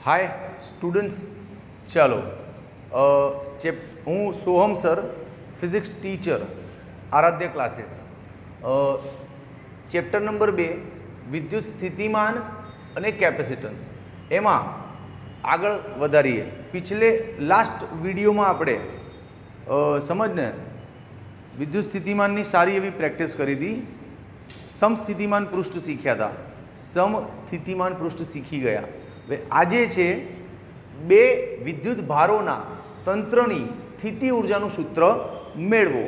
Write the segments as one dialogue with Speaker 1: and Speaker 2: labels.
Speaker 1: Hi students, चलो हूँ सोहम sir, physics teacher, आराध्य क्लासेस। चैप्टर नंबर 2 विद्युत स्थितिमान અને કેપેસિટન્સ એમાં આગળ વધારીએ। पिछले लास्ट વિડીયોમાં આપણે સમજને વિદ્યુત સ્થિતિમાનની સારી એવી પ્રેક્ટિસ કરી હતી। સમસ્થિતિમાન પૃષ્ઠ શીખ્યા હતા, સમસ્થિતિમાન પૃષ્ઠ શીખી ગયા। હવે આજે છે બે વિદ્યુત ભારોના તંત્રની સ્થિતિ ઉર્જાનું સૂત્ર મેળવો।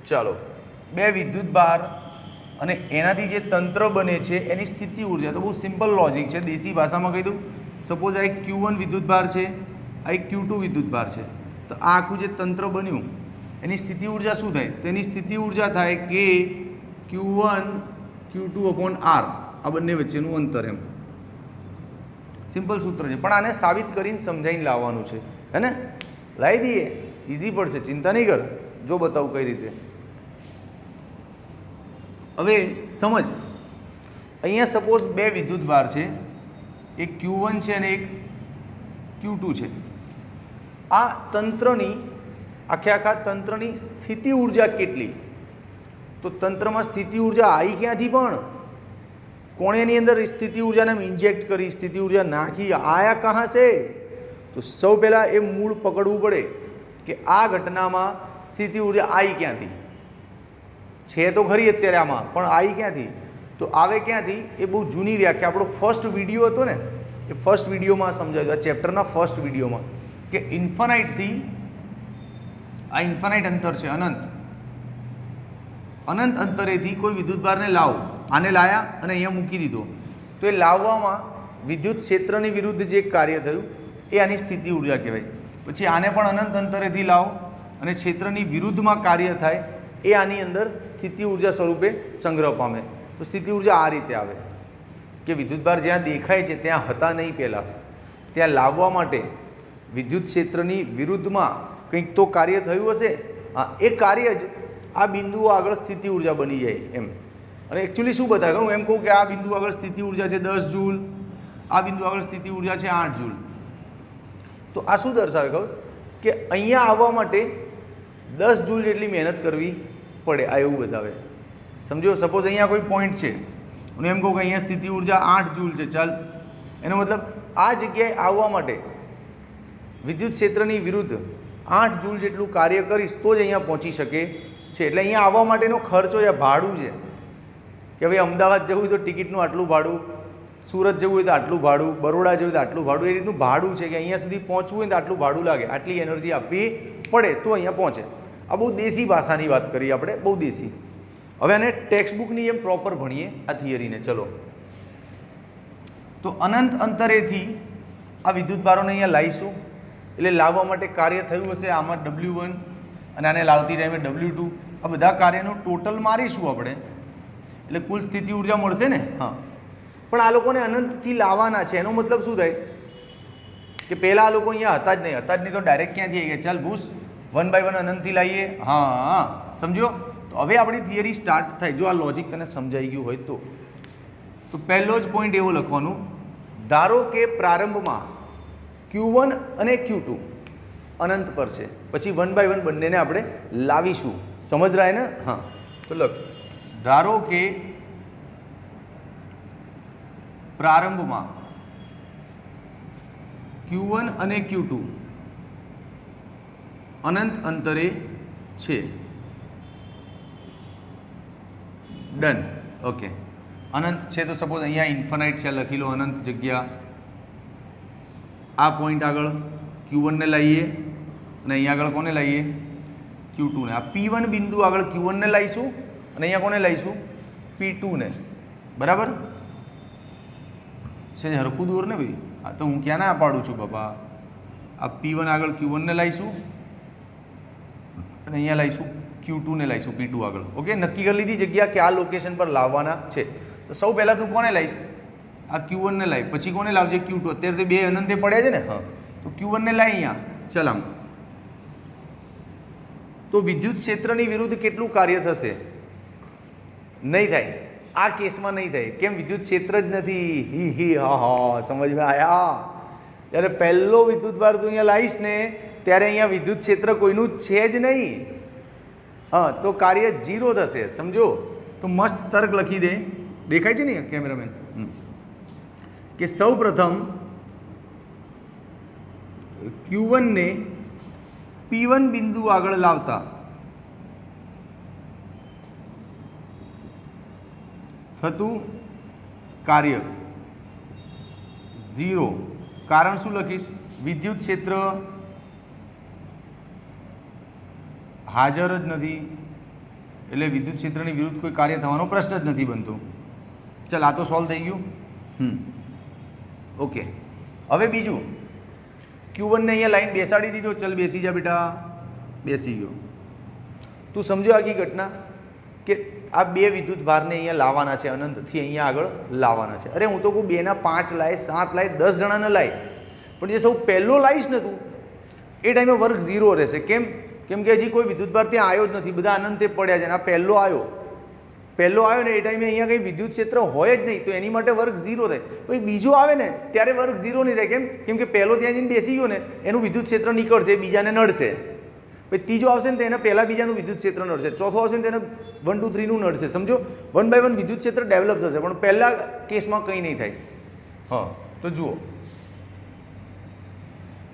Speaker 1: ચાલો, બે વિદ્યુત ભાર અને એનાથી જે તંત્ર બને છે એની સ્થિતિ ઉર્જા તો બહુ સિમ્પલ લોજિક છે। દેશી ભાષામાં કહી દઉં, સપોઝ આ એક Q1 વિદ્યુત ભાર છે, આ એક Q2 વિદ્યુત ભાર છે, તો આ આખું જે તંત્ર બન્યું એની સ્થિતિ ઉર્જા શું થાય? તો એની સ્થિતિ ઉર્જા થાય કે Q1 Q2/R, આ બંને વચ્ચેનું અંતર। એમ સિમ્પલ સૂત્ર છે, પણ આને સાબિત કરીને સમજાવીને લાવવાનું છે, હે ને? લાવી દઈએ, ઇઝી પડશે, ચિંતા નહીં કર। જો બતાવું કઈ રીતે। હવે સમજ, અહીંયા સપોઝ બે વિદ્યુત ભાર છે, એક Q1 છે અને એક Q2 છે। આ તંત્રની આખા તંત્રની સ્થિતિ ઉર્જા કેટલી? તો તંત્રમાં સ્થિતિ ઉર્જા આવી ક્યાંથી? પણ કોણે એની અંદર સ્થિતિ ઉર્જાને ઇન્જેક્ટ કરી, સ્થિતિ ઉર્જા નાખી, આયા કહાં સે? તો સૌ પહેલાં એ મૂળ પકડવું પડે કે આ ઘટનામાં સ્થિતિ ઉર્જા આવી ક્યાંથી છે? તો ખરી અત્યારે આમાં, પણ આવી ક્યાંથી? તો આવે ક્યાંથી? એ બહુ જૂની વ્યાખ્યા, આપણો ફર્સ્ટ વિડીયો હતો ને, એ ફર્સ્ટ વિડીયોમાં સમજાવ્યું, આ ચેપ્ટરના ફર્સ્ટ વિડીયોમાં, કે ઇન્ફાનાઇટથી આ ઇન્ફાનાઇટ અંતર છે, અનંત અંતરેથી કોઈ વિદ્યુત ભારને લાવો। આને લાયા અને અહીંયા મૂકી દીધો, તો એ લાવવામાં વિદ્યુત ક્ષેત્રની વિરુદ્ધ જે કાર્ય થયું એ આની સ્થિતિ ઉર્જા કહેવાય। પછી આને પણ અનંત અંતરેથી લાવો અને ક્ષેત્રની વિરુદ્ધમાં કાર્ય થાય, એ આની અંદર સ્થિતિ ઉર્જા સ્વરૂપે સંગ્રહ પામે। તો સ્થિતિ ઉર્જા આ રીતે આવે કે વિદ્યુતભાર જ્યાં દેખાય છે ત્યાં હતા નહીં, પહેલાં ત્યાં લાવવા માટે વિદ્યુત ક્ષેત્રની વિરુદ્ધમાં કંઈક તો કાર્ય થયું હશે, હા, એ કાર્ય જ આ બિંદુઓ આગળ સ્થિતિ ઉર્જા બની જાય એમ। અને એકચ્યુઅલી શું બતાવે? હું એમ કહું કે આ બિંદુ આગળ સ્થિતિ ઉર્જા છે 10 જૂલ, આ બિંદુ આગળ સ્થિતિ ઉર્જા છે 8 જૂલ, તો આ શું દર્શાવે ખબર? કે અહીંયા આવવા માટે 10 જૂલ જેટલી મહેનત કરવી પડે, આ એવું બતાવે। સમજો, સપોઝ અહીંયા કોઈ પોઈન્ટ છે, હું એમ કહું કે અહીંયા સ્થિતિ ઉર્જા 8 જૂલ છે, ચાલ, એનો મતલબ આ જગ્યાએ આવવા માટે વિદ્યુત ક્ષેત્રની વિરુદ્ધ 8 જૂલ જેટલું કાર્ય કરીશ તો જ અહીંયા પહોંચી શકે છે। એટલે અહીંયા આવવા માટેનો ખર્ચો છે, ભાડું છે, કે ભાઈ અમદાવાદ જવું હોય તો ટિકિટનું આટલું ભાડું, સુરત જવું હોય તો આટલું ભાડું, બરોડા જવું હોય તો આટલું ભાડું, એ રીતનું ભાડું છે કે અહીંયા સુધી પહોંચવું હોય તો આટલું ભાડું લાગે, આટલી એનર્જી આપવી પડે તો અહીંયા પહોંચે। આ બહુ દેશી ભાષાની વાત કરીએ આપણે, બહુ દેશી। હવે આને ટેક્સ્ટ બુકની એમ પ્રોપર ભણીએ આ થિયરીને। ચલો, તો અનંત અંતરેથી આ વિદ્યુત ભારોને અહીંયા લાવીશું, એટલે લાવવા માટે કાર્ય થયું હશે આમાં W1 અને આને લાવતી ટાઈમે W2, આ બધા કાર્યનું ટોટલ મારીશું આપણે, એટલે કુલ સ્થિતિ ઉર્જા મળશે ને? હા, પણ આ લોકોને અનંતથી લાવવાના છે, એનો મતલબ શું થાય? કે પહેલાં આ લોકો અહીંયા હતા જ નહીં, તો ડાયરેક્ટ ક્યાંથી આવી ગયા? ચાલ ભૂસ, 1 બાય 1 અનંતથી લાવીએ। હા, સમજો? તો હવે આપણી થિયરી સ્ટાર્ટ થાય, જો આ લોજિક તને સમજાઈ ગયું હોય તો પહેલો જ પોઈન્ટ એવો લખવાનું, ધારો કે પ્રારંભમાં Q1 અને Q2 અનંત પર છે, પછી 1 બાય 1 બંનેને આપણે લાવીશું। સમજ રહ્યા ને? હા, તો લખ, ધારો કે પ્રારંભમાં Q1 અને Q2 અનંત અંતરે છે, ડન, ઓકે। અનંત છે તો સપોઝ અહીંયા ઇન્ફાનાઇટ છે, લખી લો અનંત જગ્યા, આ પોઈન્ટ આગળ Q1 ને લાવીએ અને અહીંયા આગળ કોને લાવીએ? Q2 ને। આ P1 બિંદુ આગળ Q1 ને લાવીશું અને અહીંયા કોને લાવીશું? P2 ને, બરાબર છે? હરખું દૂર ને ભાઈ, આ તો હું ક્યાં ના પાડું છું બાપા। આ P1 આગળ Q1 ને લાવીશું અને અહીંયા લાવીશું Q2 ને લાવીશું P2 આગળ, ઓકે? નક્કી કરી લીધી જગ્યા કે આ લોકેશન પર લાવવાના છે, તો સૌ પહેલાં તું કોને લાવીશ? આ Q1 ને લાવી, પછી કોને લાવજે? Q2। અત્યારે તો બે અનંતે પડ્યા છે ને, હા, તો Q1 ને લાવી અહીંયા, ચાલ આમ, તો વિદ્યુત ક્ષેત્રની વિરુદ્ધ કેટલું કાર્ય થશે? નહીં થાય, આ કેસમાં નહીં થાય। કેમ? વિદ્યુત ક્ષેત્ર જ નથી। હી હી હા હા, સમજમાં આયા? જ્યારે પહેલો વિદ્યુતભાર તું અહીંયા લાવીશ ને ત્યારે અહીંયા વિદ્યુત ક્ષેત્ર કોઈનું છે જ નહીં. હા, તો કાર્ય 0 થશે. સમજો? તો મસ્ત તર્ક લખી દે. દેખાય છે ને કેમેરામેન? કે સૌ પ્રથમ Q1 ને P1 બિંદુ આગળ લાવતા થતું કાર્ય 0. કારણ શું લખીશ? વિદ્યુત ક્ષેત્ર હાજર જ નથી, એટલે વિદ્યુત ક્ષેત્રની વિરુદ્ધ કોઈ કાર્ય થવાનો પ્રશ્ન જ નથી બનતો. ચાલ, આ તો સોલ્વ થઈ ગયું. ઓકે, હવે બીજું Q1 ને અહીંયા લાઈન બેસાડી દીધો. ચલ બેસી જા બેટા. બેસી ગયો. તું સમજો આખી ઘટના કે આ બે વિદ્યુત ભારને અહીંયા લાવવાના છે, અનંતથી અહીંયા આગળ લાવવાના છે. અરે હું તો કહું 2 ના 5 લાય, 7 લાય, 10 જણાને લાય, પણ જે સૌ પહેલો લાવીશ ને તું, એ ટાઈમે વર્ગ 0 રહેશે. કેમ? કેમ કે હજી કોઈ વિદ્યુત ભાર ત્યાં આવ્યો જ નથી, બધા અનંતે પડ્યા છે. અને આ પહેલો આવ્યો ને એ ટાઈમે અહીંયા કંઈ વિદ્યુત ક્ષેત્ર હોય જ નહીં, તો એની માટે વર્ગ 0 થાય. પછી બીજો આવે ને ત્યારે વર્ગ 0 નહીં થાય. કેમ કે પહેલો ત્યાં જઈને બેસી ગયો ને એનું વિદ્યુત ક્ષેત્ર નીકળશે, બીજાને નડશે. પછી ત્રીજો આવશે ને તેને પહેલાં બીજાનું વિદ્યુત ક્ષેત્ર નડશે, ચોથો આવશે ને તેને 1, 2, 3 નું નડશે. સમજો? 1 બાય 1 વિદ્યુત ક્ષેત્ર ડેવલપ થશે, પણ પહેલા કેસમાં કંઈ નહીં થાય. હા, તો જુઓ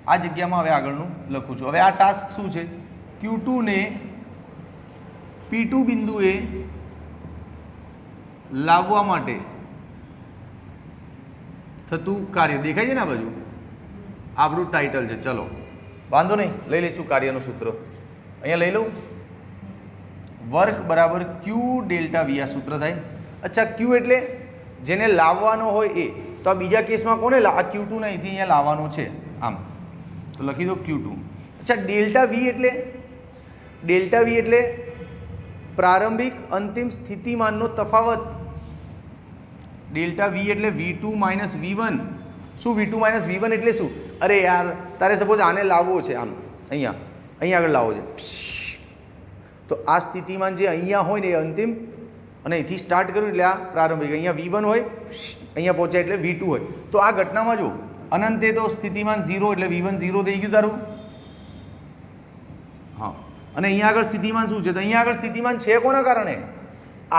Speaker 1: આ જગ્યામાં હવે આગળનું લખું છું. હવે આ ટાસ્ક શું છે? Q2 ને P2 બિંદુએ લાવવા માટે થતું કાર્ય. દેખાય છે ને આ બાજુ? આપણું ટાઇટલ છે. ચલો વાંધો નહીં, લઈ લઈશું કાર્યનું સૂત્ર. અહીંયા લઈ લઉં. વર્ક બરાબર Q ડેલ્ટા V આ સૂત્ર થાય. અચ્છા, Q એટલે જેને લાવવાનો હોય એ. તો આ બીજા કેસમાં કોને આ Q2 ને અહીંથી અહીંયા લાવવાનો છે, આમ તો લખી દો Q2. અચ્છા, ડેલ્ટા V એટલે પ્રારંભિક અંતિમ સ્થિતિમાનનો તફાવત. ડેલ્ટા V એટલે V2 માઇનસ V1. શું V2 માઇનસ V1 એટલે શું? અરે યાર, તારે સપોઝ આને લાવવો છે, આમ અહીંયા આગળ લાવવો છે, તો આ સ્થિતિમાન જે અહીંયા હોય ને એ અંતિમ, અને અહીંથી સ્ટાર્ટ કર્યું એટલે આ પ્રારંભિક. અહીંયા V1 હોય, અહીંયા પહોંચ્યા એટલે V2 હોય. તો આ ઘટનામાં જો અનંતે તો સ્થિતિમાન 0 એટલે V1 0 થઈ ગયું તારું. હા, અને અહીંયા આગળ સ્થિતિમાન શું છે? તો અહીંયા આગળ સ્થિતિમાન છે કોના કારણે?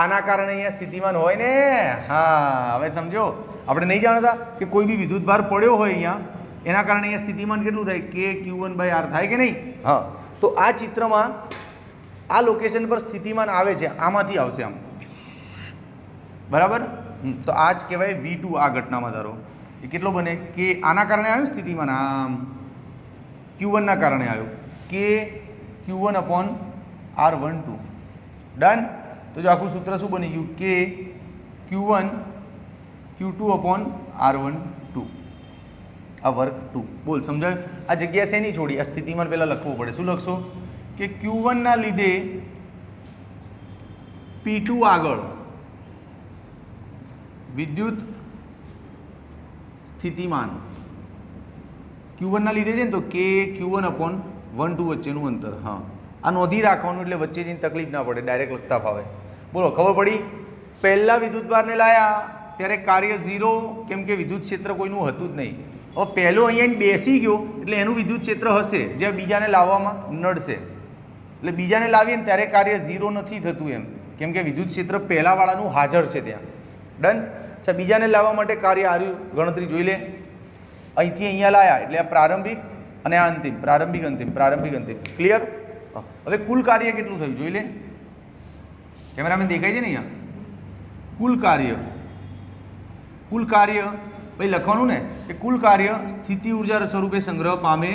Speaker 1: આના કારણે અહીંયા સ્થિતિમાન હોય ને. હા, હવે સમજો. આપણે નહીં જાણતા કે કોઈ બી વિદ્યુત ભાર પડ્યો હોય અહીંયા, એના કારણે અહીંયા સ્થિતિમાન કેટલું થાય? K/Q1/R થાય કે નહીં? હા, તો આ ચિત્રમાં આ લોકેશન પર સ્થિતિમાન આવે છે, આમાંથી આવશે, આમ બરાબર. તો આ જ કહેવાય V2. આ ઘટનામાં ધારો એ કેટલો બને? કે આના કારણે આવ્યું સ્થિતિમાન, આમ Q1 ના કારણે આવ્યો, K/Q1/R12. ડન. તો જો આખું સૂત્ર શું બની ગયું? K/Q1 Q2/R12. આ વર્ક 2. બોલ, સમજાય? આ જગ્યા શેની છોડી? આ સ્થિતિમાન પહેલાં લખવું પડે. શું લખશો? કે Q1 ના લીધે P2 આગળ વિદ્યુત સ્થિતિમાન Q1 ના લીધે છે ને, તો K/Q1/12 વચ્ચેનું અંતર. હા, આ નોંધી રાખવાનું એટલે વચ્ચે જઈને તકલીફ ના પડે, ડાયરેક્ટ લખતા ફાવે. બોલો, ખબર પડી? પહેલા વિદ્યુતભારને લાયા ત્યારે કાર્ય 0, કેમ કે વિદ્યુત ક્ષેત્ર કોઈનું હતું જ નહીં. હવે પહેલો અહીંયા બેસી ગયો એટલે એનું વિદ્યુત ક્ષેત્ર હશે, જે બીજાને લાવવામાં નડશે. એટલે બીજાને લાવીએ ને ત્યારે કાર્ય 0 નથી થતું એમ, કેમ કે વિદ્યુત ક્ષેત્ર પહેલાંવાળાનું હાજર છે ત્યાં. ડન. અચ્છા, બીજાને લાવવા માટે કાર્ય આર્યું, ગણતરી જોઈ લે. અહીંથી અહીંયા લાયા એટલે આ પ્રારંભિક અને આ અંતિમ, પ્રારંભિક અંતિમ, પ્રારંભિક અંતિમ. ક્લિયર? હવે કુલ કાર્ય કેટલું થયું જોઈ લે. કેમેરામેન દેખાય છે ને અહીંયા? કુલ કાર્ય ભાઈ લખવાનું ને કે કુલ કાર્ય સ્થિતિ ઉર્જા સ્વરૂપે સંગ્રહ પામે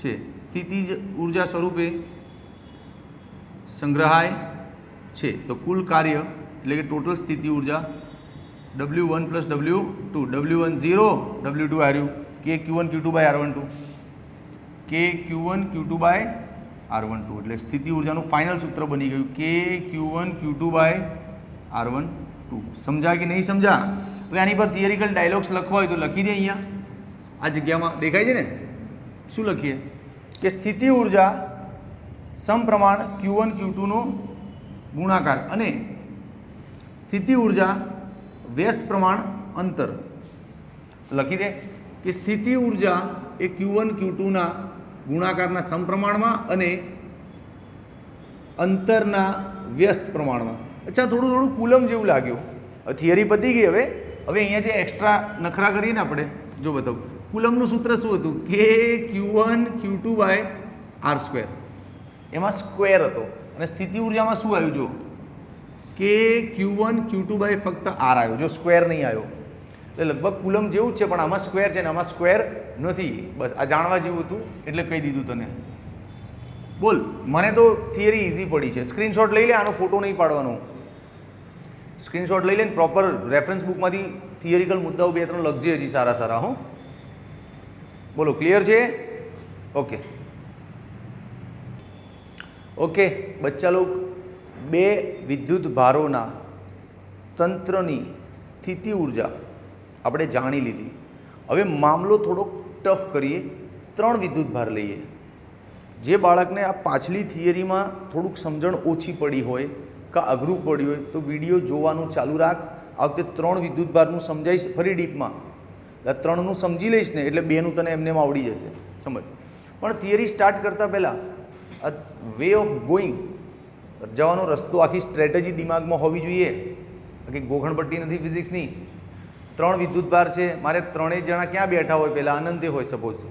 Speaker 1: છે. સ્થિતિ ઉર્જા સ્વરૂપે સંગ્રહાય છે. તો કુલ કાર્ય એટલે કે ટોટલ સ્થિતિ ઉર્જા W1 + W2. W1 0, W2 હાર્યું. K/Q1 Q2/R12. K/Q1 Q2/R12 એટલે સ્થિતિ ઉર્જાનું ફાઇનલ સૂત્ર બની ગયું K/Q1 Q2/R12. સમજા કે નહીં સમજા? હવે આની પર થિયરિકલ ડાયલોગ્સ લખવા હોય તો લખી દે. અહીંયા આ જગ્યામાં દેખાય છે ને? શું લખીએ? કે સ્થિતિ ઉર્જા સમપ્રમાણ Q1 Q2 નો ગુણાકાર અને સ્થિતિ ઉર્જા વ્યસ્ત પ્રમાણ અંતર. લખી દે કે સ્થિતિ ઉર્જા એ Q1 Q2ના ગુણાકારના સમપ્રમાણમાં અને અંતરના વ્યસ્ત પ્રમાણમાં. અચ્છા, થોડું થોડું કુલમ જેવું લાગ્યું. થિયરી પતી ગઈ. હવે અહીંયા જે એક્સ્ટ્રા નખરા કરીએ ને આપણે, જો બતાવું. કુલમનું સૂત્ર શું હતું? કે Q1 Q2 by R square. એમાં સ્ક્વેર હતો અને સ્થિતિ ઉર્જામાં શું આવ્યું? જો કે Q1 Q2 બાય ફક્ત આર આવ્યો, જો સ્ક્વેર નહીં આવ્યો. એટલે લગભગ કુલમ જેવું જ છે, પણ આમાં સ્ક્વેર છે ને આમાં સ્ક્વેર નથી. બસ આ જાણવા જેવું હતું એટલે કહી દીધું તને. બોલ, મને તો થિયરી ઇઝી પડી છે. સ્ક્રીનશોટ લઈ લે, આનો ફોટો નહીં પાડવાનો. સ્ક્રીનશોટ લઈ લે ને પ્રોપર રેફરન્સ બુકમાંથી થિયરિકલ મુદ્દાઓ 2-3 લખજે હજી સારા સારા. હો, બોલો, ક્લિયર છે? ઓકે ઓકે બચ્ચા લોગ, બે વિદ્યુત ભારોના તંત્રની સ્થિતિ ઉર્જા આપણે જાણી લીધી. હવે મામલો થોડોક ટફ કરીએ. 3 વિદ્યુત ભાર લઈએ. જે બાળકને આ પાછલી થિયરીમાં થોડુંક સમજણ ઓછી પડી હોય કે અઘરું પડ્યું હોય તો વિડીયો જોવાનું ચાલુ રાખ. આ વખતે 3 વિદ્યુત ભારનું સમજાઈશ ફરી ડીપમાં. 3નું સમજી લઈશ ને એટલે 2નું તને એમને આવડી જશે. સમજ. પણ થિયરી સ્ટાર્ટ કરતાં પહેલાં આ વે ઓફ ગોઈંગ, જવાનો રસ્તો, આખી સ્ટ્રેટેજી દિમાગમાં હોવી જોઈએ. કે ગોખણપટ્ટી નથી ફિઝિક્સની. 3 વિદ્યુત ભાર છે, મારે 3 જણા ક્યાં બેઠા હોય? પહેલાં અનંતે હોય. સપોઝ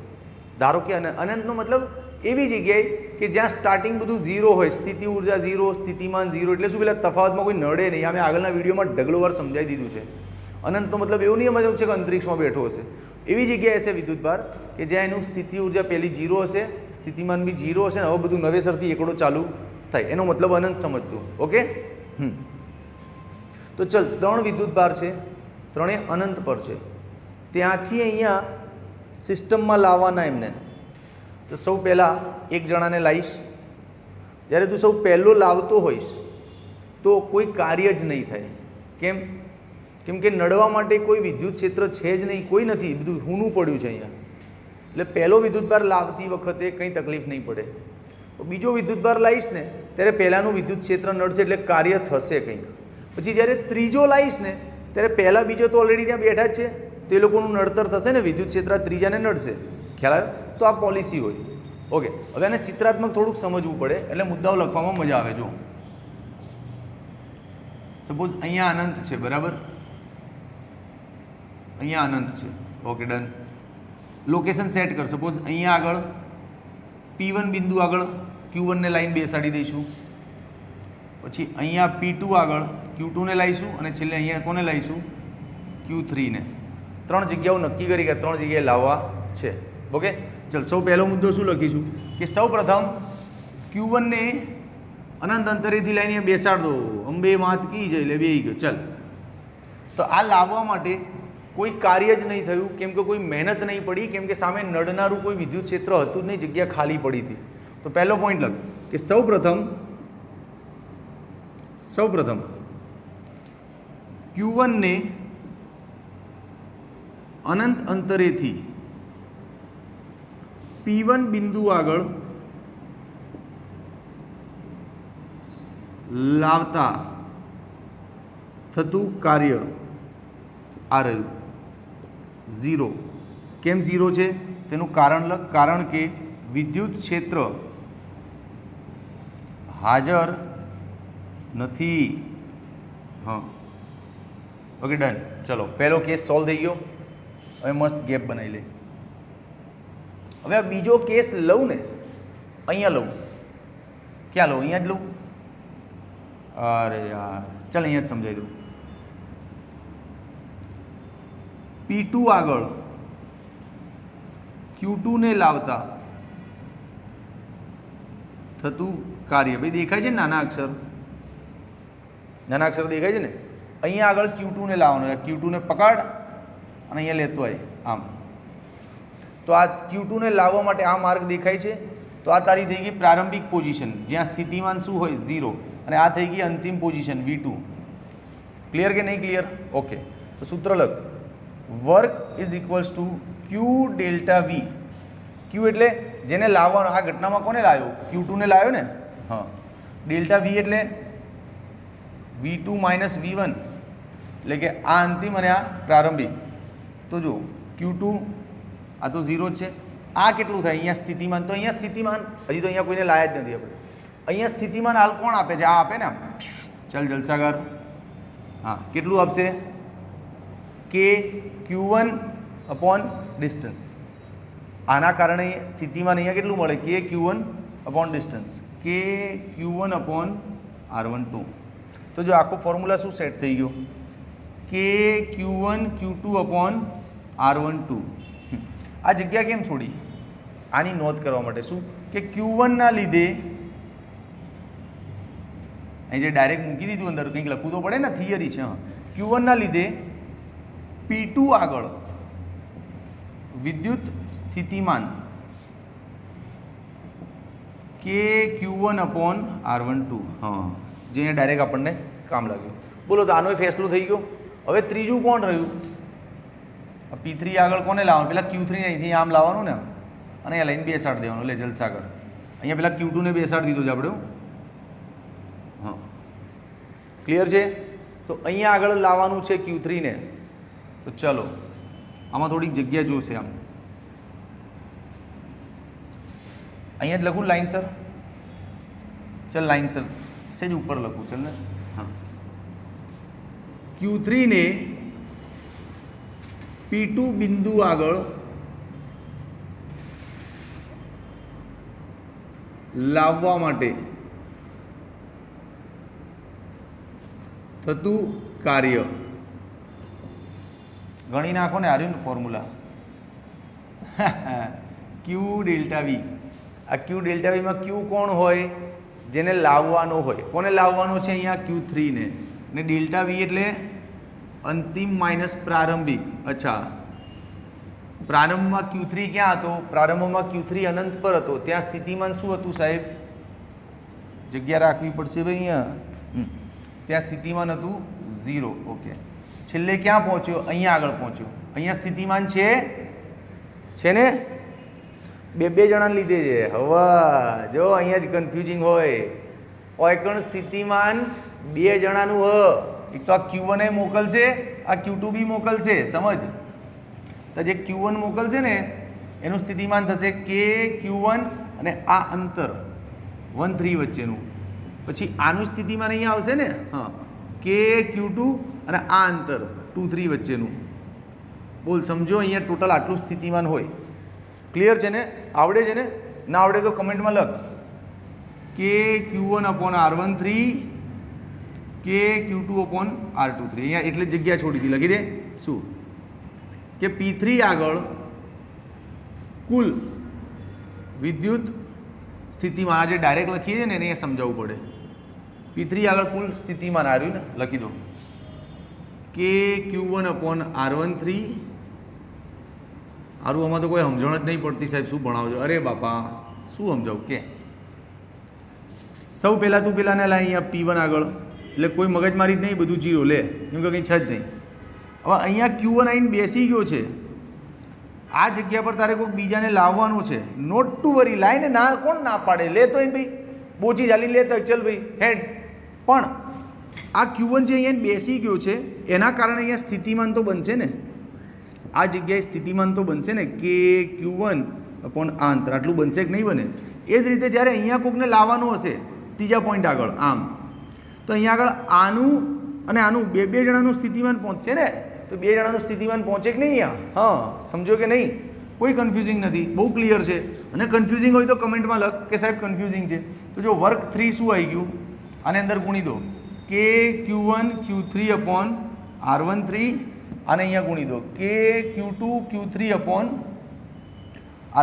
Speaker 1: ધારો કે અનંતનો મતલબ એવી જગ્યાએ કે જ્યાં સ્ટાર્ટિંગ બધું 0 હોય, સ્થિતિ ઉર્જા 0, સ્થિતિમાન 0. એટલે શું? પેલા તફાવતમાં કોઈ નડે નહીં. અમે આગળના વિડીયોમાં ઢગલો વાર સમજાવી દીધું છે. અનંતનો મતલબ એવું નહીં સમજવું છે કે અંતરિક્ષમાં બેઠો હશે. એવી જગ્યાએ હશે વિદ્યુત ભાર કે જ્યાં એનું સ્થિતિ ઉર્જા પહેલી 0 હશે, સ્થિતિમાન બી 0 હશે ને હવે બધું નવેસરથી એકડો ચાલુ થાય. એનો મતલબ અનંત સમજતું. ઓકે. તો ચલ, 3 વિદ્યુત ભાર છે, 3 અનંત પર છે. ત્યાંથી અહીંયા સિસ્ટમમાં લાવવાના એમને. તો સૌ પહેલાં એક જણાને લાવીશ. જ્યારે તું સૌ પહેલો લાવતો હોઈશ તો કોઈ કાર્ય જ નહીં થાય. કેમ? કેમ કે નડવા માટે કોઈ વિદ્યુત ક્ષેત્ર છે જ નહીં, કોઈ નથી, બધું હૂનું પડ્યું છે અહીંયા. એટલે પહેલો વિદ્યુતભાર લાવતી વખતે કંઈ તકલીફ નહીં પડે. બીજો વિદ્યુતભાર લાવીશ ને ત્યારે પહેલાંનું વિદ્યુત ક્ષેત્ર નડશે એટલે કાર્ય થશે કંઈક. પછી જ્યારે ત્રીજો લાવીશ ને ત્યારે પહેલાં બીજો તો ઓલરેડી ત્યાં બેઠા જ છે, તો એ લોકોનું નડતર થશે ને, વિદ્યુત ક્ષેત્ર ત્રીજાને નડશે. ખ્યાલ આવ્યો? તો આ પોલિસી હોય. ઓકે, હવે એને ચિત્રાત્મક થોડુંક સમજવું પડે એટલે મુદ્દાઓ લખવામાં મજા આવે. જો સપોઝ અહીંયા અનંત છે, બરાબર? અહીંયા અનંત છે. Okay, done. લોકેશન સેટ કર. સપોઝ અહીંયા આગળ P1 બિંદુ આગળ Q1 ને લાઈન બેસાડી દઈશું. પછી અહીંયા P2 આગળ Q2 ને લાવીશું અને છેલ્લે અહીંયા કોને લાવીશું? Q3 ને. 3 જગ્યાઓ નક્કી કરી કે 3 જગ્યાએ લાવવા છે. ઓકે, ચલ, સૌ પહેલો મુદ્દો શું લખીશું? કે સૌ પ્રથમ Q1 ને અનંત અંતરેથી લઈને બેસાડ દો. અંબે માત કી જય, એટલે બેહી ગયો. ચલ, તો આ લાવવા માટે કોઈ કાર્ય જ નહીં થયું, કેમ કે કોઈ મહેનત નહીં પડી, કેમ કે સામે નડનારું કોઈ વિદ્યુત ક્ષેત્ર હતું જ નહીં, જગ્યા ખાલી પડી હતી. તો પહેલો પોઈન્ટ લખ કે સૌ પ્રથમ Q1 ને અનંત અંતરેથી P1 બિંદુ આગળ લાવતા થતું કાર્ય આ રહ્યું 0. કેમ 0 છે? તેનું કારણ લખ. કારણ કે વિદ્યુત ક્ષેત્ર હાજર નથી. હા, ઓકે, ડન. ચલો, પહેલો કેસ સોલ્વ થઈ ગયો. હવે મસ્ત ગેપ બનાવી લે. હવે આ બીજો કેસ લઉં ને, અહીંયા લઉં. ક્યાં લઉં? અહીંયા જ લઉં. અરે યાર, ચાલ અહીંયા જ સમજાવી દઉં. P2 આગળ Q2 ને લાવતા થતું કાર્ય. ભાઈ દેખાય છે ને નાના અક્ષર? નાના અક્ષર દેખાય છે ને? અહીંયા આગળ Q2 ને લાવવાનું. Q2 ને પકડ અને અહીંયા લેતો હોય આમ. તો આ Q2 ને લાવવા માટે આ માર્ગ દેખાય છે. તો આ તારી થઈ ગઈ પ્રારંભિક પોઝિશન, જ્યાં સ્થિતિમાન શું હોય? 0. અને આ થઈ ગઈ અંતિમ પોઝિશન V2. ક્લિયર કે નહીં ક્લિયર? ઓકે, તો સૂત્ર લખ. Work is equals to Q delta V. Q એટલે જેને લાવવાનો. આ ઘટનામાં કોને લાવ્યો? Q2 ને લાવ્યો ને. હા. ડેલ્ટા V એટલે V2 માઇનસ V1, એટલે કે આ અંતિમ અને આ પ્રારંભિક. તો જો Q2 આ તો 0 જ છે, આ કેટલું થાય અહીંયા સ્થિતિમાન? તો અહીંયા સ્થિતિમાન હજી તો અહીંયા કોઈને લાયા જ નથી આપણે. અહીંયા સ્થિતિમાન હાલ કોણ આપે છે? આ આપે ને. ચાલ જલસાગર, હા કેટલું આપશે? કે Q1 અપોન ડિસ્ટન્સ. આના કારણે સ્થિતિમાન અહીંયા કેટલું મળે? કે Q1 અપોન ડિસ્ટન્સ, કે Q1 અપોન R12. તો જો આખો ફોર્મ્યુલા શું સેટ થઈ ગયો? કે Q1 Q2 અપોન R12. આ જગ્યા કેમ છોડી? આની નોંધ કરવા માટે. શું કે Q1 ના લીધે અહીં જે ડાયરેક્ટ મૂકી દીધું અંદર, કંઈક લખવું તો પડે ને, થિયરી છે. Q1 ના લીધે P2 આગળ વિદ્યુત સ્થિતિમાન કે Q1 અપોન R12. હા, જે અહીંયા ડાયરેક્ટ આપણને કામ લાગ્યું. બોલો, તો આનો ફેસલો થઈ ગયો. હવે ત્રીજું કોણ રહ્યું? P3 આગળ કોને લાવવાનું? પેલા Q3 ને અહીંથી આમ લાવવાનું ને, અને અહીંયા લઈને બેસાડી દેવાનું. એટલે જલસાગર અહીંયા પેલા Q2 ને બેસાડી દીધો છે આપણે. હા, ક્લિયર છે? તો અહીંયા આગળ લાવવાનું છે Q3 ને. તો ચલો આમાં થોડીક જગ્યા જોશે. આમ અહીંયા જ લખું લાઇનસર. ચાલ લાઇનસર સેજ ઉપર લખું. ચાલ ને. હા, Q3 ને P2 બિંદુ આગળ લાવવા માટે થતું કાર્ય ગણી નાખો ને. આર્યું ફોર્મ્યુલા Q ડેલ્ટા V. આ Q ડેલ્ટા Vમાં Q કોણ હોય? જેને લાવવાનો હોય. કોને લાવવાનો છે? અહીંયા Q3 ને. ને ડેલ્ટા V એટલે અંતિમ માઇનસ પ્રારંભિક. અચ્છા, પ્રારંભમાં Q3 ક્યાં હતો? પ્રારંભમાં Q3 અનંત પર હતો. ત્યાં સ્થિતિમાન શું હતું સાહેબ? જગ્યા રાખવી પડશે ભાઈ અહીંયા. ત્યાં સ્થિતિમાન હતું 0. ઓકે, છેલ્લે ક્યાં પહોંચ્યો? અહીંયા આગળ પહોંચ્યો. અહીંયા સ્થિતિમાન છે ને? બે જણાને લીધે છે. હવે જો અહીંયા જ કન્ફ્યુઝિંગ હોય. ઓયકણ સ્થિતિમાન બે જણાનું હ. એક તો આ Q1 મોકલશે, આ Q2 બી મોકલશે. સમજ? તો જે Q1 મોકલશે ને એનું સ્થિતિમાન થશે કે Q1 અને આ અંતર 1 3 વચ્ચેનું. પછી આનું સ્થિતિમાન અહીંયા આવશે ને. હા, કે Q2 અને આ અંતર 2 3 વચ્ચેનું. બોલ, સમજો અહીંયા ટોટલ આટલું સ્થિતિમાન હોય. ક્લિયર છે ને? આવડે છે ને? ના આવડે તો કમેન્ટમાં લખ. કે Q1 અપોન R13, કે Q2 અપોન R23. અહીંયા એટલે જગ્યા છોડી હતી. લખી દે. શું કે P3 આગળ કુલ વિદ્યુત સ્થિતિમાન, આજે ડાયરેક્ટ લખીએ છીએ ને એને સમજાવવું પડે. P3 આગળ કુલ સ્થિતિમાન આવ્યું ને, લખી દો કે Q1 અપોન R13. આરું આમાં તો કોઈ સમજણ જ નહીં પડતી સાહેબ. શું ભણાવજો? અરે બાપા, શું સમજાવું કે? સૌ પહેલાં તું પેલાને લાય અહીંયા P1 આગળ. એટલે કોઈ મગજમારી જ નહીં, બધું 0 લે, કેમ કે કંઈ છે જ નહીં. હવે અહીંયા Q1 આવીને બેસી ગયો છે. આ જગ્યા પર તારે કોઈક બીજાને લાવવાનું છે. નોટ ટુ વરી, લાઈને ના કોણ ના પાડે? લે તો એને ભાઈ, બોચી ચાલી લેતો ચલ ભાઈ હેડ. પણ આ Q1 જે અહીંયા બેસી ગયો છે એના કારણે અહીંયા સ્થિતિમાન તો બનશે ને. આ જગ્યાએ સ્થિતિમાન તો બનશે ને કે Q1 અપોન આ અંતર. આટલું બનશે કે નહીં બને? એ જ રીતે જ્યારે અહીંયા કોઈકને લાવવાનું હશે ત્રીજા પોઈન્ટ આગળ આમ, તો અહીંયા આગળ આનું અને આનું બે જણાનું સ્થિતિમાન પહોંચશે ને. તો બે જણાનું સ્થિતિમાન પહોંચે કે નહીં અહીંયા? હા, સમજો કે નહીં? કોઈ કન્ફ્યુઝિંગ નથી, બહુ ક્લિયર છે. અને કન્ફ્યુઝિંગ હોય તો કમેન્ટમાં લખ કે સાહેબ કન્ફ્યુઝિંગ છે. તો જો વર્ક 3 શું આવી ગયું? આને અંદર ગુણી દો કે Q1 Q3 અપોન R13, આને અહીંયા ગુણી દો કે Q2 Q3 અપોન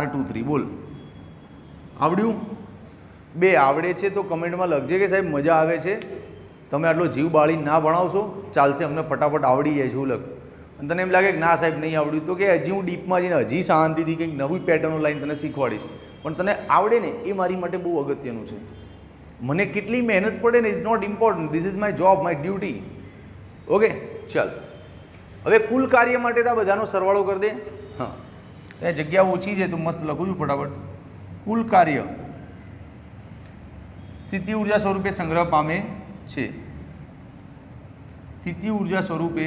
Speaker 1: R23. બોલ, આવડ્યું? બે આવડે છે તો કમેન્ટમાં લખજે કે સાહેબ મજા આવે છે, તમે આટલો જીવ બાળીને ના ભણાવશો ચાલશે, અમને ફટાફટ આવડી જાય છે એવું લખ. અને તને એમ લાગે કે ના સાહેબ નહીં આવડ્યું તો કે હજી હું ડીપમાં જઈને હજી શાંતિથી કંઈક નવી પેટર્નો લાઈન તને શીખવાડીશ. પણ તને આવડે ને એ મારી માટે બહુ અગત્યનું છે. મને કેટલી મહેનત પડે ને is not important, this is my job, my duty. Okay, ચાલ હવે કુલ કાર્ય માટે તો આ બધાનો સરવાળો કરી દે. હા, ત્યાં જગ્યા ઓછી છે તો મસ્ત લખું છું ફટાફટ. કુલ કાર્ય સ્થિતિ ઉર્જા સ્વરૂપે સંગ્રહ પામે છે. સ્થિતિ ઉર્જા સ્વરૂપે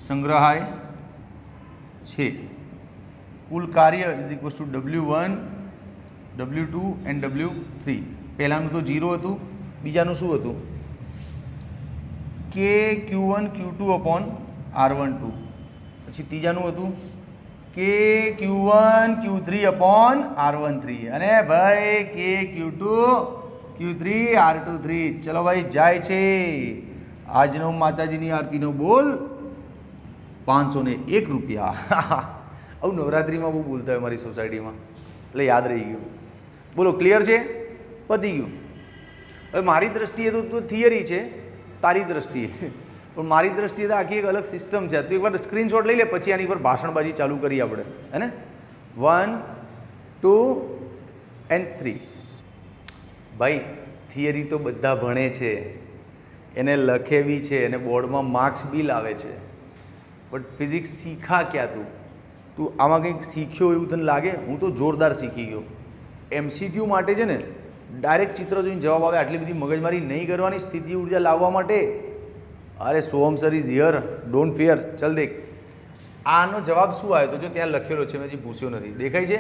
Speaker 1: સંગ્રહાય છે. કુલ કાર્ય is equals to W1 W2 and W3. પહેલાંનું તો 0 હતું, બીજાનું શું હતું? કે Q1 Q2 અપોન R12. પછી ત્રીજાનું હતું કે Q1 Q3 અપોન R13. અને ભાઈ કે Q2 Q3 R23. ચલો ભાઈ જાય છે આજનો માતાજીની આરતીનો બોલ 501 રૂપિયા. આવું નવરાત્રિમાં બહુ બોલતા હોય મારી સોસાયટીમાં, એટલે યાદ રહી ગયું. બોલો, ક્લિયર છે? પતી ગયું. હવે મારી દ્રષ્ટિએ તો થિયરી છે, તારી દ્રષ્ટિએ પણ મારી દ્રષ્ટિએ તો આખી એક અલગ સિસ્ટમ છે. તું એકવાર સ્ક્રીનશોટ લઈ લે, પછી આની પર ભાષણબાજી ચાલુ કરીએ આપણે, હે ને? 1 2 and 3. ભાઈ થિયરી તો બધા ભણે છે, એને લખે બી છે, એને બોર્ડમાં માર્ક્સ બી લાવે છે, બટ ફિઝિક્સ શીખા ક્યાં? તું આમાં કંઈક શીખ્યો એવું તને લાગે? હું તો જોરદાર શીખી ગયો. MCQ માટે છે ને ડાયરેક્ટ ચિત્ર જોઈને જવાબ આવે, આટલી બધી મગજમારી નહીં કરવાની સ્થિતિ ઉર્જા લાવવા માટે. અરે Soham sir is here, don't fear. ચલ દેખ, આનો જવાબ શું આવ્યો? તો જો ત્યાં લખેલો છે, મેં હજી પૂછ્યો નથી, દેખાય છે?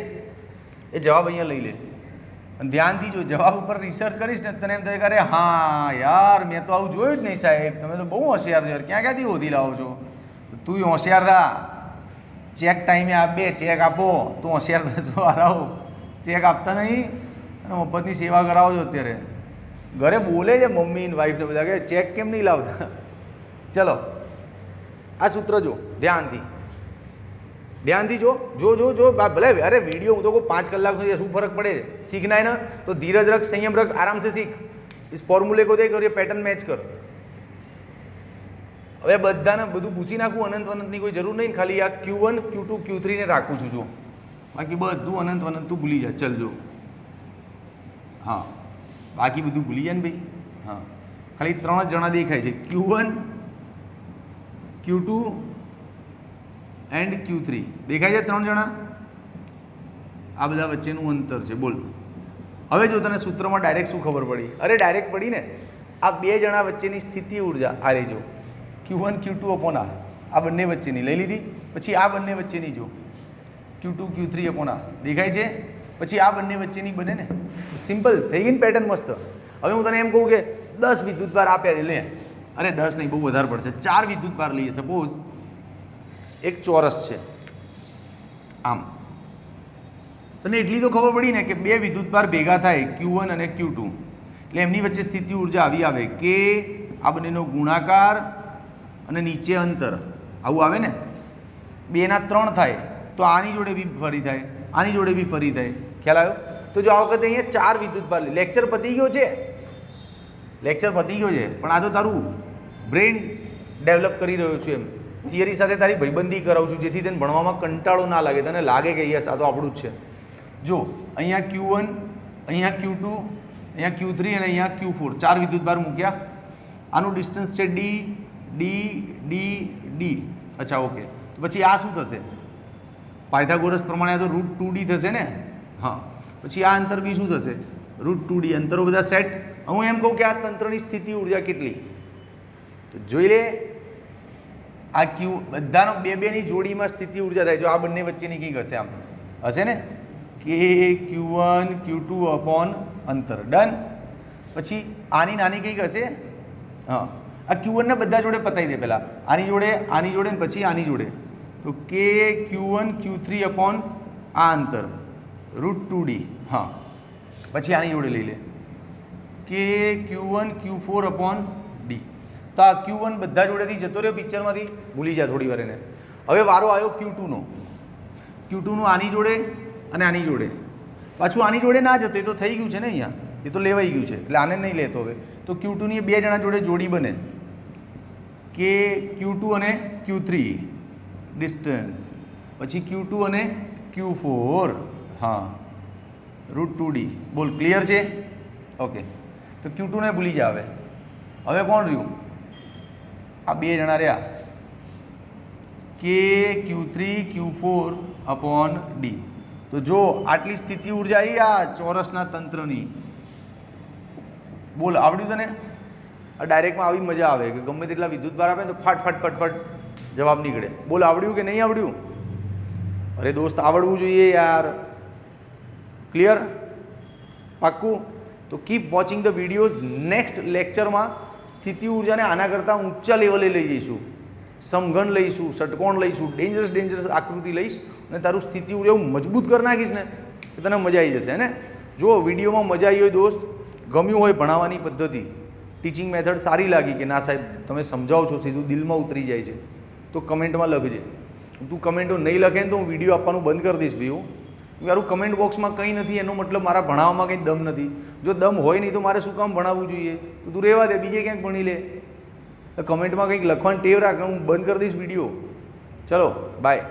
Speaker 1: એ જવાબ અહીંયા લઈ લે અને ધ્યાનથી જો જવાબ ઉપર રિસર્ચ કરીશ ને, તને એમ થાય કે અરે હા યાર, મેં તો આવું જોયું જ નહીં સાહેબ, તમે તો બહુ હોશિયાર છો યાર, ક્યાંથી હોધી લાવો છો? તું હોશિયાર થા, ચેક ટાઈમે આપે, ચેક આપો, તું હોશિયાર થશો. હરાવો, ચેક આપતા નહીં અને મફતની સેવા કરાવો છો. અત્યારે ઘરે બોલે છે મમ્મી વાઈફને બધા કે ચેક કેમ નહીં લાવતા? ચલો આ સૂત્ર જો ધ્યાનથી, ધ્યાનથી જો જો જો જો ભલે અરે વિડીયો હું તો કહું 5 કલાક સુધી, શું ફરક પડે? सीखना है ना तो धीरज रख, संयम रख, आराम से सीख. इस फॉर्मूले को देख और ये पैटर्न मैच कर. હવે બધાને બધું પૂછી નાખું, અનંત અનંતની કોઈ જરૂર નહીં, ખાલી આ Q1 Q2 Q3 ને રાખું છું જો, બાકી બધું અનંત અનંત તું ભૂલી જા. ચલ જો, હા બાકી બધું ભૂલી જાય ને ભાઈ. હા ખાલી 3 જ જણા દેખાય છે, Q1 Q2 એન્ડ Q3 દેખાય છે, 3 જણા. આ બધા વચ્ચેનું અંતર છે. બોલ હવે જો તને સૂત્રમાં ડાયરેક્ટ શું ખબર પડી? અરે ડાયરેક્ટ પડી ને, આ 2 જણા વચ્ચેની સ્થિતિ ઉર્જા આ રે જો, Q1 Q2 અપોન R, આ બંને વચ્ચેની લઈ લીધી. પછી આ બંને વચ્ચેની જો, Q2 Q3 અપોન R દેખાય છે. પછી આ બંને વચ્ચેની બને ને, સિમ્પલ થઈ ગઈ ને પેટર્ન મસ્ત. હવે હું તને એમ કહું કે 10 વિદ્યુતભાર આપ્યા લે, અરે 10 નહીં, બહુ વધારે પડશે, 4 વિદ્યુતભાર લઈએ. સપોઝ એક ચોરસ છે આમ, તને એટલી તો ખબર પડી ને કે 2 વિદ્યુતભાર ભેગા થાય Q1 અને Q2, એટલે એમની વચ્ચે સ્થિતિ ઉર્જા આવી આવે કે આ બંનેનો ગુણાકાર અને નીચે અંતર આવું આવે ને, 2 ના 3 થાય તો આની જોડે બી ફરી થાય, આની જોડે બી ફરી થાય. ખ્યાલ આવ્યો? તો જો આ વખતે અહીંયા 4 વિદ્યુતભાર, લેક્ચર પતી ગયો છે, લેક્ચર પતી ગયો છે, પણ આ તો તારું બ્રેઇન ડેવલપ કરી રહ્યો છું, એમ થિયરી સાથે તારી ભાઈબંધી કરાવું છું, જેથી તને ભણવામાં કંટાળો ના લાગે, તને લાગે કે યસ આ તો આપણું જ છે. જો અહીંયા Q1, અહીંયા Q2, અહીંયા Q3 અને અહીંયા Q4, 4 વિદ્યુતભાર મૂક્યા. આનું ડિસ્ટન્સ છે D D D D. અચ્છા ઓકે, તો પછી આ શું થશે? પાયથાગોરસ પ્રમાણે આ તો √2D થશે ને. હા, પછી આ અંતર બી શું થશે? √2D. અંતરો બધા સેટ. હું એમ કહું કે આ તંત્રની સ્થિતિ ઉર્જા કેટલી? તો જોઈ લે, આ Q બધાનો 2 ની જોડીમાં સ્થિતિ ઉર્જા થાય. જો આ બંને વચ્ચેની કંઈક હશે, આમ હશે ને, કે Q1 Q2 અપોન અંતર. ડન. પછી આની નાની કંઈક હશે. હા, આ Q1 ને બધા જોડે પતાવી દે પહેલાં, આની જોડે ને પછી આની જોડે, તો કે Q1 Q3 અપોન આ અંતર √2D. હા, પછી આની જોડે લઈ લે કે Q1 Q4 અપોન D. તો આ Q1 બધા જોડેથી જતો રહ્યો પિક્ચરમાંથી, ભૂલી જા થોડી વાર એને. હવે વારો આવ્યો Q2નો. Q2નું આની જોડે અને આની જોડે, પાછું આની જોડે ના જતો, એ તો થઈ ગયું છે ને અહીંયા, એ તો લેવાઈ ગયું છે, એટલે આને નહીં લેતો. હવે તો Q2ની 2 જણા જોડે જોડી બને કે Q2 અને Q3 ડિસ્ટન્સ, પછી Q2 અને Q4. હા, √2D. બોલ ક્લિયર છે? ઓકે, તો Q2 ને ભૂલી જા. હવે કોણ રહ્યું? આ 2 જણા રહ્યા કે Q3 Q4 અપોન D. તો જો આટલી સ્થિતિ ઉર્જા આવી આ ચોરસના તંત્રની. બોલ આવડ્યું તને? આ ડાયરેક્ટમાં આવી મજા આવે કે ગમે તેટલા વિદ્યુતભાર આપે તો ફટ ફટ ફટ ફટ જવાબ નીકળે. બોલ આવડ્યું કે નહીં આવડ્યું? અરે દોસ્ત આવડવું જોઈએ યાર. ક્લિયર? પાક્કું? તો keep watching the videos. Next લેક્ચરમાં સ્થિતિ ઉર્જાને આના કરતાં ઊંચા લેવલે લઈ જઈશું. સમઘન લઈશું, ષટકોણ લઈશું, ડેન્જરસ આકૃતિ લઈશ અને તારું સ્થિતિ ઉર્જા એવું મજબૂત કરી નાખીશ ને કે તને મજા આવી જશે. ને જો વિડીયોમાં મજા આવી હોય દોસ્ત, ગમ્યું હોય ભણાવવાની પદ્ધતિ, ટીચિંગ મેથડ સારી લાગી કે ના સાહેબ તમે સમજાવો છો સીધું દિલમાં ઉતરી જાય છે, તો કમેન્ટમાં લખજે. તું કમેન્ટો નહીં લખે ને તો હું વિડીયો આપવાનું બંધ કરી દઈશ ભાઈ. હું મારું કમેન્ટ બોક્સમાં કંઈ નથી એનો મતલબ મારા ભણાવવામાં કંઈ દમ નથી. જો દમ હોય નહીં તો મારે શું કામ ભણાવવું જોઈએ? તો તું રહેવા દે, બીજે ક્યાંક ભણી લે. કમેન્ટમાં કંઈક લખવાની ટેવ રાખ, હું બંધ કરી દઈશ વિડીયો. ચલો બાય.